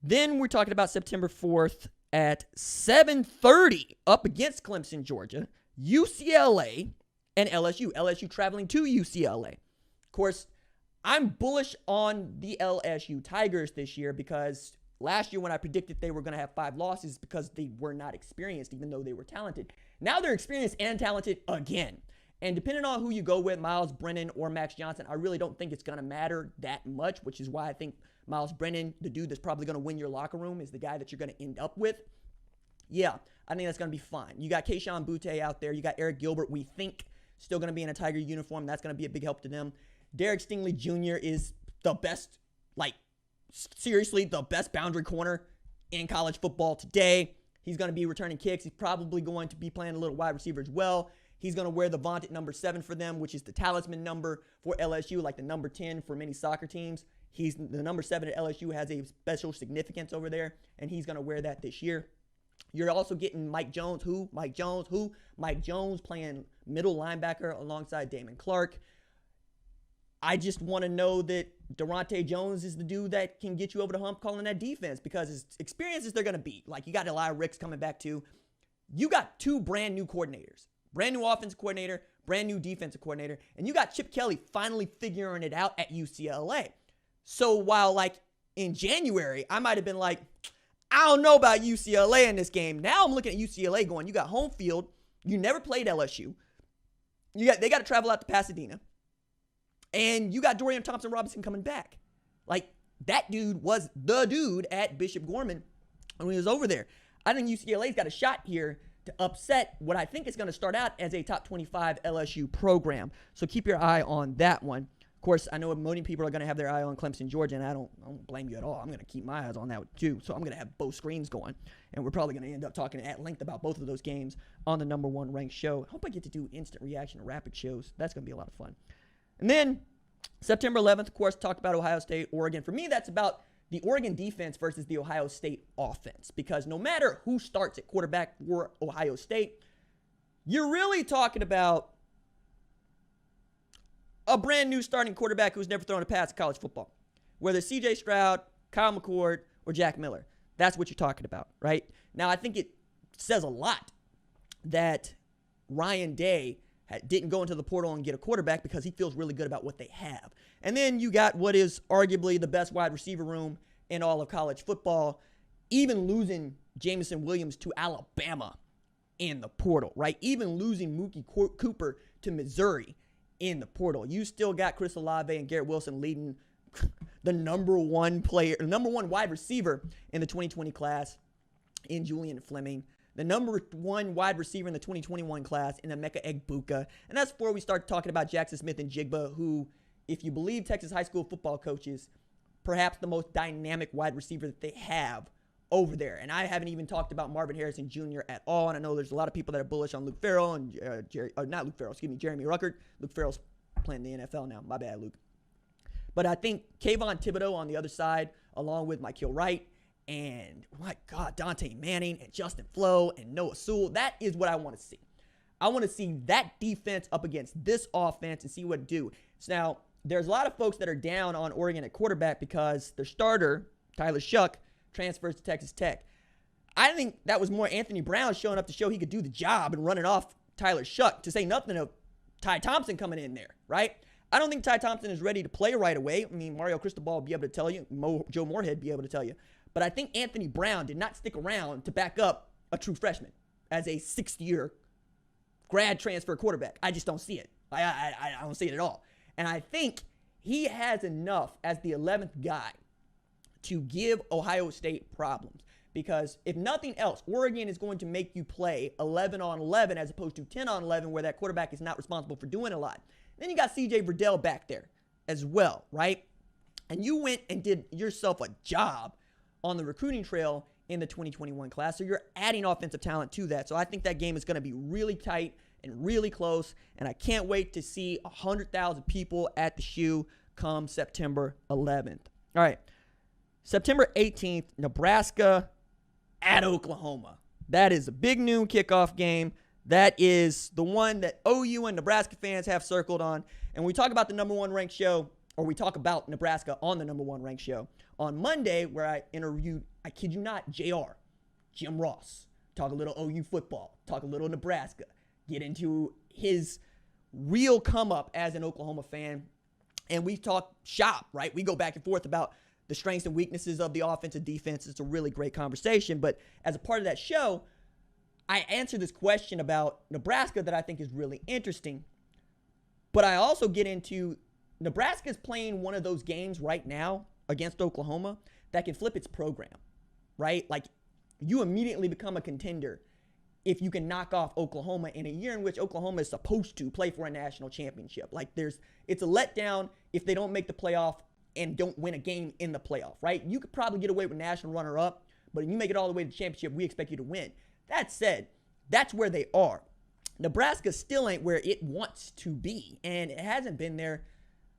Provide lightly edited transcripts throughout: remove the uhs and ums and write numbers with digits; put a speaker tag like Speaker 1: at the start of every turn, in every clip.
Speaker 1: Then we're talking about September 4th at 7:30 up against Clemson, Georgia, UCLA, and LSU. LSU traveling to UCLA. Of course, I'm bullish on the LSU Tigers this year because last year when I predicted they were going to have 5 losses because they were not experienced, even though they were talented. Now they're experienced and talented again. And depending on who you go with, Miles Brennan or Max Johnson, I really don't think it's going to matter that much, which is why I think Miles Brennan, the dude that's probably going to win your locker room, is the guy that you're going to end up with. Yeah, I think that's going to be fine. You got Keyshawn Butte out there. You got Eric Gilbert, we think, still going to be in a Tiger uniform. That's going to be a big help to them. Derek Stingley Jr. is the best, seriously, the best boundary corner in college football today. He's going to be returning kicks. He's probably going to be playing a little wide receiver as well. He's going to wear the vaunted number 7 for them, which is the talisman number for LSU, like the number 10 for many soccer teams. He's the number 7 at LSU has a special significance over there, and he's going to wear that this year. You're also getting Mike Jones playing middle linebacker alongside Damon Clark. I just want to know that Durante Jones is the dude that can get you over the hump calling that defense because his experiences they're going to beat. Like, you got Eli Ricks coming back too. You got 2 brand new coordinators. Brand new offensive coordinator, brand new defensive coordinator, and you got Chip Kelly finally figuring it out at UCLA. So while in January, I might have been like, I don't know about UCLA in this game. Now I'm looking at UCLA going, you got home field. You never played LSU. They got to travel out to Pasadena. And you got Dorian Thompson-Robinson coming back. That dude was the dude at Bishop Gorman when he was over there. I think UCLA's got a shot here to upset what I think is going to start out as a top 25 LSU program. So keep your eye on that one. Of course, I know many people are going to have their eye on Clemson, Georgia, and I don't blame you at all. I'm going to keep my eyes on that too. So I'm going to have both screens going, and we're probably going to end up talking at length about both of those games on the number 1 ranked show. I hope I get to do instant reaction to rapid shows. That's going to be a lot of fun. And then September 11th, of course, talk about Ohio State, Oregon. For me, that's about the Oregon defense versus the Ohio State offense, because no matter who starts at quarterback for Ohio State, you're really talking about a brand new starting quarterback who's never thrown a pass in college football. Whether C.J. Stroud, Kyle McCord, or Jack Miller. That's what you're talking about, right? Now, I think it says a lot that Ryan Day didn't go into the portal and get a quarterback because he feels really good about what they have. And then you got what is arguably the best wide receiver room in all of college football, even losing Jamison Williams to Alabama in the portal, right? Even losing Mookie Cooper to Missouri in the portal. You still got Chris Olave and Garrett Wilson leading the number 1 wide receiver in the 2020 class in Julian Fleming. The number 1 wide receiver in the 2021 class in Emeka Egbuka. And that's before we start talking about Jackson Smith and Jigba, who, if you believe Texas high school football coaches, perhaps the most dynamic wide receiver that they have over there. And I haven't even talked about Marvin Harrison Jr. at all. And I know there's a lot of people that are bullish on Luke Farrell and Jeremy Ruckert. Luke Farrell's playing the NFL now. My bad, Luke. But I think Kayvon Thibodeau on the other side, along with Mykael Wright, and, my God, Dante Manning and Justin Flo and Noah Sewell. That is what I want to see. I want to see that defense up against this offense and see what it do. So now, there's a lot of folks that are down on Oregon at quarterback because their starter, Tyler Shuck, transfers to Texas Tech. I think that was more Anthony Brown showing up to show he could do the job and running off Tyler Shuck, to say nothing of Ty Thompson coming in there, right? I don't think Ty Thompson is ready to play right away. I mean, Mario Cristobal will be able to tell you. Joe Moorhead be able to tell you. But I think Anthony Brown did not stick around to back up a true freshman as a 6th-year grad transfer quarterback. I just don't see it. I don't see it at all. And I think he has enough as the 11th guy to give Ohio State problems. Because if nothing else, Oregon is going to make you play 11 on 11 as opposed to 10 on 11 where that quarterback is not responsible for doing a lot. Then you got C.J. Verdell back there as well, right? And you went and did yourself a job on the recruiting trail in the 2021 class. So you're adding offensive talent to that. So I think that game is going to be really tight and really close. And I can't wait to see 100,000 people at the shoe come September 11th. All right. September 18th, Nebraska at Oklahoma. That is a big noon kickoff game. That is the one that OU and Nebraska fans have circled on. And when we talk about the number 1 ranked show, or we talk about Nebraska on the number 1 ranked show. On Monday, where I interviewed, I kid you not, Jim Ross, talk a little OU football, talk a little Nebraska, get into his real come up as an Oklahoma fan. And we talk shop, right? We go back and forth about the strengths and weaknesses of the offense and defense. It's a really great conversation. But as a part of that show, I answer this question about Nebraska that I think is really interesting. But I also get into Nebraska's playing one of those games right now against Oklahoma that can flip its program, right? Like, you immediately become a contender if you can knock off Oklahoma in a year in which Oklahoma is supposed to play for a national championship. Like, it's a letdown if they don't make the playoff and don't win a game in the playoff, right? You could probably get away with national runner-up, but if you make it all the way to the championship, we expect you to win. That said, that's where they are. Nebraska still ain't where it wants to be, and it hasn't been there,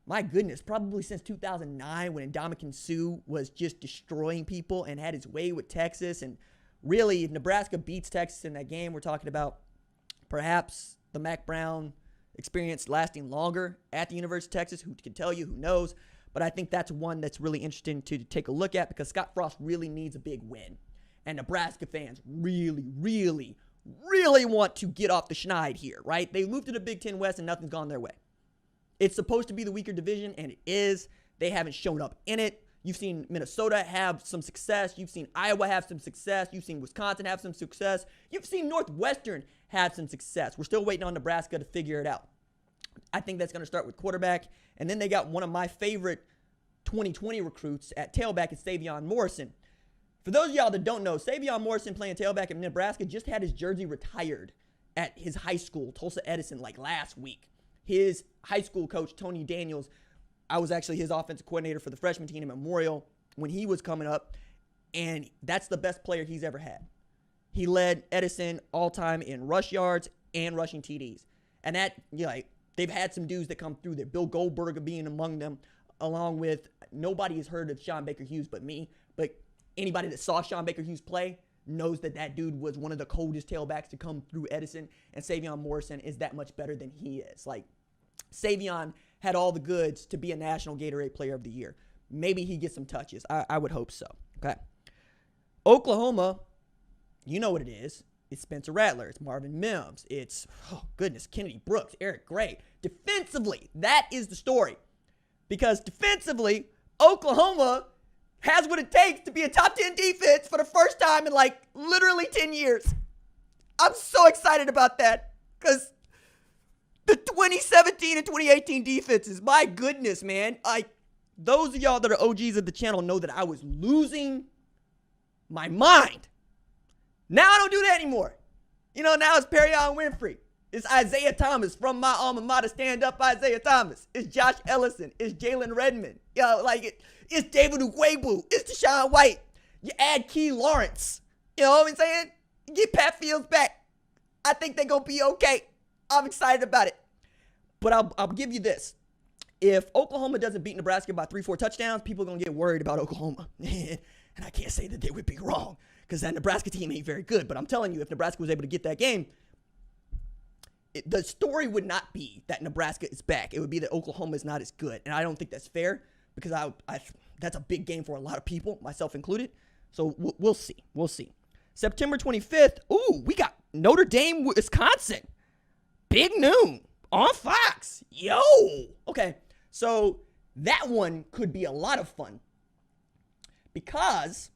Speaker 1: my goodness, probably since 2009 when Ndamukong Suh was just destroying people and had his way with Texas. And really, if Nebraska beats Texas in that game, we're talking about perhaps the Mac Brown experience lasting longer at the University of Texas. Who can tell you? Who knows? But I think that's one that's really interesting to take a look at because Scott Frost really needs a big win. And Nebraska fans really, really, really want to get off the schneid here, right? They moved to the Big Ten West and nothing's gone their way. It's supposed to be the weaker division, and it is. They haven't shown up in it. You've seen Minnesota have some success. You've seen Iowa have some success. You've seen Wisconsin have some success. You've seen Northwestern have some success. We're still waiting on Nebraska to figure it out. I think that's going to start with quarterback. And then they got one of my favorite 2020 recruits at tailback is Savion Morrison. For those of y'all that don't know, Savion Morrison playing tailback at Nebraska just had his jersey retired at his high school, Tulsa Edison, like last week. His high school coach, Tony Daniels, I was actually his offensive coordinator for the freshman team at Memorial when he was coming up, and that's the best player he's ever had. He led Edison all-time in rush yards and rushing TDs. And that, you know, they've had some dudes that come through there, Bill Goldberger being among them, along with, nobody has heard of Sean Baker Hughes but me, but anybody that saw Sean Baker Hughes play knows that that dude was one of the coldest tailbacks to come through Edison, and Savion Morrison is that much better than he is. Like, Savion had all the goods to be a National Gatorade Player of the Year. Maybe he gets some touches. I would hope so. Okay. Oklahoma, you know what it is. It's Spencer Rattler. It's Marvin Mims. It's, oh goodness, Kennedy Brooks, Eric Gray. Defensively, that is the story. Because defensively, Oklahoma has what it takes to be a top 10 defense for the first time in like literally 10 years. I'm so excited about that because the 2017 and 2018 defenses, my goodness, man. Those of y'all that are OGs of the channel know that I was losing my mind. Now I don't do that anymore. You know, now it's Perrion Winfrey. It's Isaiah Thomas from my alma mater, stand up Isaiah Thomas. It's Josh Ellison. It's Jalen Redmond. You know, it's David Ugwebu. It's Deshaun White. You add Key Lawrence. You know what I'm saying? You get Pat Fields back. I think they're going to be okay. I'm excited about it. But I'll give you this. If Oklahoma doesn't beat Nebraska by 3-4 touchdowns, people are going to get worried about Oklahoma. And I can't say that they would be wrong because that Nebraska team ain't very good. But I'm telling you, if Nebraska was able to get that game, the story would not be that Nebraska is back. It would be that Oklahoma is not as good. And I don't think that's fair because that's a big game for a lot of people, myself included. So we'll see. We'll see. September 25th, we got Notre Dame, Wisconsin. Big noon on Fox. Yo. Okay, so that one could be a lot of fun because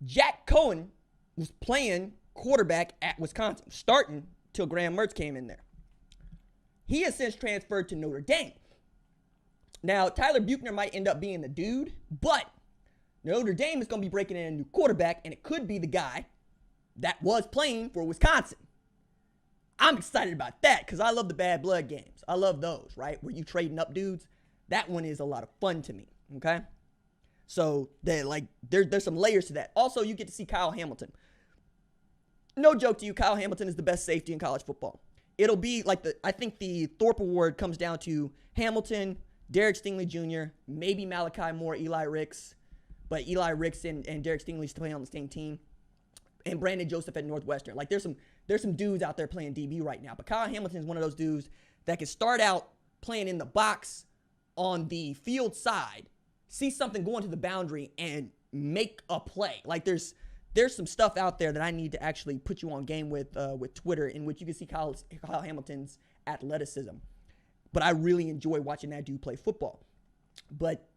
Speaker 1: Jack Cohen was playing quarterback at Wisconsin, starting till Graham Mertz came in there. He has since transferred to Notre Dame. Now, Tyler Buchner might end up being the dude, but Notre Dame is going to be breaking in a new quarterback, and it could be the guy that was playing for Wisconsin. I'm excited about that because I love the bad blood games. I love those, right? Where you trading up dudes. That one is a lot of fun to me, okay? So, there's some layers to that. Also, you get to see Kyle Hamilton. No joke to you, Kyle Hamilton is the best safety in college football. It'll be like I think the Thorpe Award comes down to Hamilton, Derek Stingley Jr., maybe Malachi Moore, Eli Ricks, but Eli Ricks and Derek Stingley still playing on the same team, and Brandon Joseph at Northwestern. Like there's some dudes out there playing DB right now, but Kyle Hamilton is one of those dudes that can start out playing in the box on the field side, see something going to the boundary and make a play. Like there's some stuff out there that I need to actually put you on game with Twitter, in which you can see Kyle Hamilton's athleticism. But I really enjoy watching that dude play football. But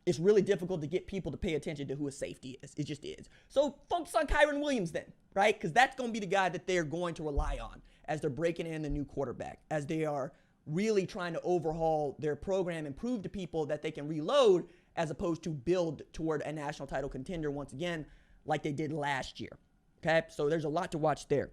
Speaker 1: it's really difficult to get people to pay attention to who a safety is. It just is. So focus on Kyron Williams then, right? Because that's going to be the guy that they're going to rely on as they're breaking in the new quarterback, as they are really trying to overhaul their program and prove to people that they can reload as opposed to build toward a national title contender once again like they did last year. Okay, so there's a lot to watch there.